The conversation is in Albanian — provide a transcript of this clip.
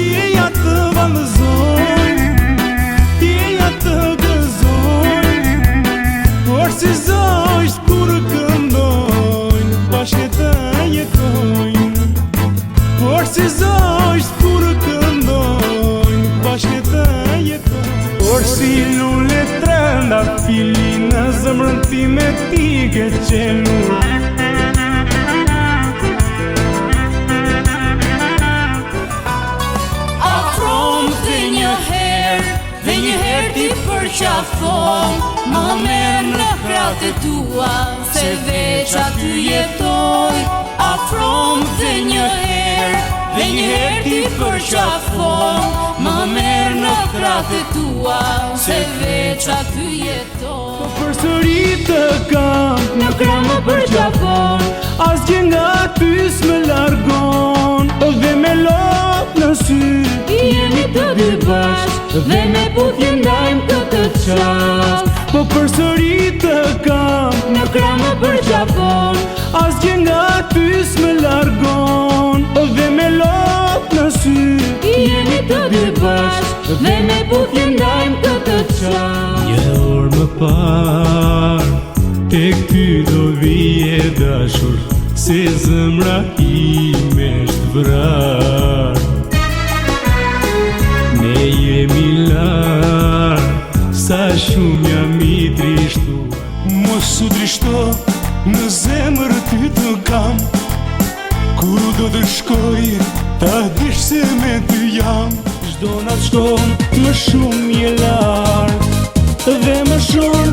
Tjeja të vallëzojnë, tjeja të gëzojnë, por si zojsh kur këndojnë, bashkë të jetojnë. Por si zojsh kur këndojnë, bashkë të jetojnë. Por si lule trënda fili në zemrën time ti ke qelur. Dhe njëherë ti përqafon, më merë në kratë tua, se veç aty jetoj. Afrom dhe njëherë ti përqafon, më merë në kratë tua, se veç aty jetoj. Po përsëri të kam, në krah më përqafon, asgjë nga ty s'më largon. Dhe me lot në sy jemi të dy bashk, dhe me puthje ndajmë këtë qast. Po përsëri të kam, në krah më përqafon, asgjë nga ty s'më largon. Dhe me lot në sy jemi të dy bashk, dhe me puthje ndajmë këtë qast. Një orë më parë, tek ty do vije dashur, se zemra ime është vrarë. Ne jemi larë, sa shumë jam i trishtuar. Mos u trishto, në zemër ty të kam. Kur do të shkoj, ta dish se me ty jam. Çdo natë shkon, më shumë je lartë, dhe më shumë